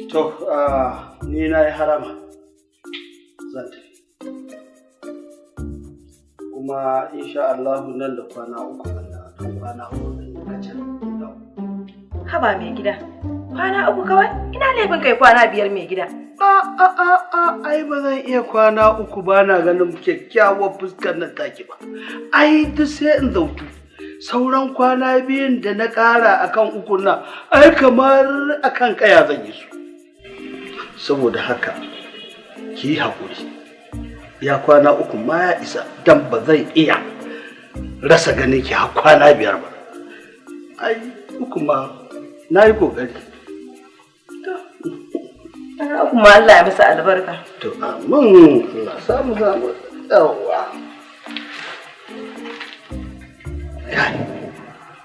To, ni na yi harama zan tafi. Kuma insha Allah nan da kwana uku don kwana uku zan yi kacal. Haba mai gida, kwana uku kawai? Ina laifin kai kwana 5 mai gida. Ai ba zan iya kwana uku ba na ganin kyakkyawar fuskar nan take ba. Ai duk sai in zautu. Sauran kwana 2 da na ƙara akan uku na, ai kamar akan kaya zan yi su. Saboda haka ki yi haƙuri. Ya kwana uku ma ya isa dan ba zan iya rasa ganin ki har kwana 5 ba. Ai uku ma na yi ƙoƙari. Kuma Allah ya masa albarka. To amin. Allah samu yawa.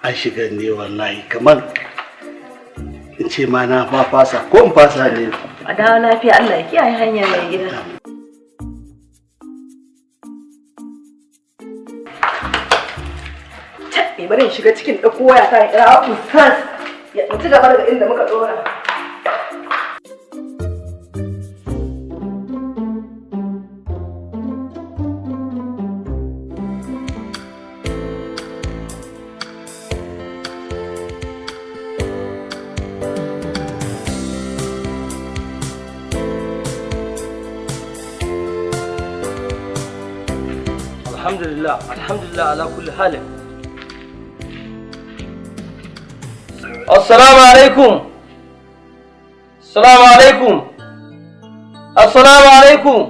An shiga ne wallahi kamar in ce ma na fasa ko in fasa ne. A dawo lafiya, Allah ya kiyaye hanya mai gida. Bari in shiga cikin ɗauko waya kan ira ustaz ya ci gaba daga inda muka ɗora. Alhamdulillah ala kulli halin. Assalamu alaikum. Assalamu alaikum. Assalamu alaikum.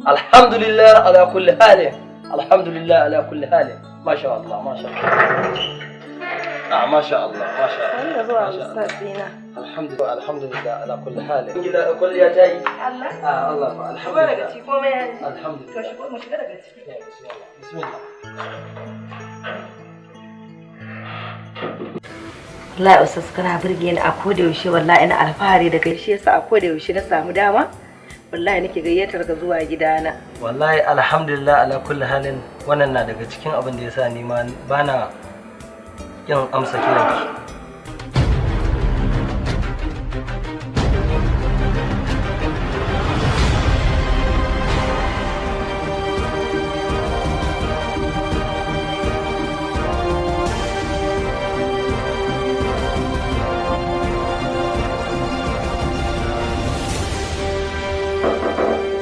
Alhamdulillah ala kulli halin. Alhamdulillah ala kulli halin. Masha Allah, masha Allah. Masha Allah, masha Allah. Alhamdulillah ala kulli halin. Gida kulliya ta yi. Allah. Allah fa alhamdulillah. Daga ciki komai ya yi. Alhamdulillah. To shigo mu shiga daga ciki. Bismillah. Wallahi ustaz kana burge ni a koda yaushe, wallahi ina alfahari da kai, shi yasa a koda yaushe na samu dama wallahi nake gayyatar ka zuwa gidana. Wallahi alhamdulillah ala kulli halin, wannan na daga cikin abin da yasa ni ma bana yin amsa kiranki.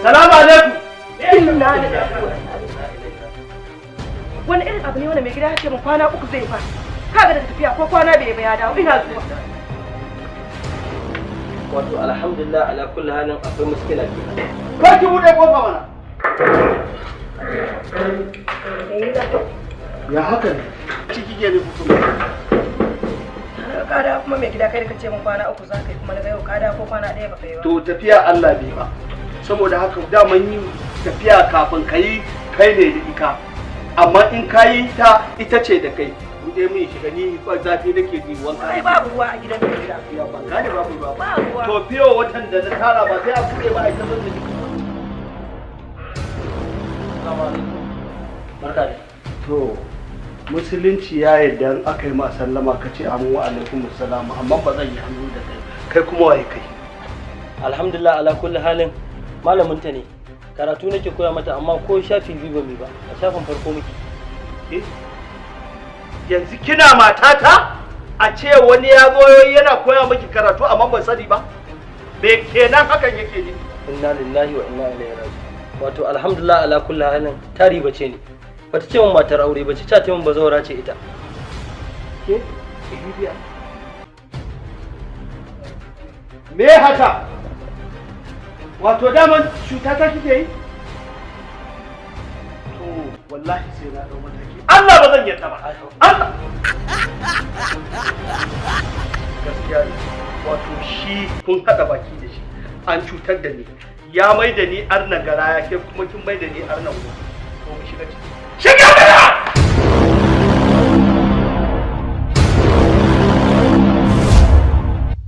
Salamu alaikum. Wani irin abu ne wanda mai gida ya ce min kwana uku zai fa. Kaga daga tafiya ko kwana bai ya dawo, ina zuwa. Wato alhamdulillah ala kulli halin akwai muskila kenan. Ka ki bude kofa mana. Ya haka ne. Ciki ke ne mutum. Kada kuma mai gida kai da kace min kwana uku za ka yi, kuma na ga yau kada ko kwana ɗaya ba kai ba. To tafiya Allah bai ba. Saboda haka daman yin tafiya kafin ka yi kai ne da ita, amma in ka yi ta ita ce da kai. Buɗe min shiga ni ba zafi nake ji wanka. Ai babu ruwa a gidan mai gida. Ya ban gane babu ruwa. Ba ruwa. To fiyo watan da na tara ba sai a buɗe ba a ita zan ji. Barka da. To musulunci ya yarda in aka yi ma sallama ka ce amu wa alaikum assalam, amma ba zan yi hannu da kai. Kai kuma waye kai? Alhamdulillah ala kulli halin, malaminta ne, karatu nake koya mata, amma ko shafi 2 ba mi ba, a shafin farko muke. Yanzu kina matata a ce wani ya zo yana koya miki karatu amma ban sani ba? Me kenan hakan yake ne? Inna lillahi wa inna ilaihi raji'un. Wato alhamdulillah ala kulli halin, tari bace ne. Bata ce min matar aure bace, ta ce min bazawara ce ita. Ke? Ibiya. Me haka? Wato daman cuta ta kike yi? To wallahi sai na dau mataki. Allah ba zan yarda ba. Allah. Gaskiya ne. Wato shi kun haɗa baki da shi. An cutar da ni. Ya mai da ni arna garaya, ke kuma kin mai da ni arna wuta. To mu shiga ciki. Shiga mana!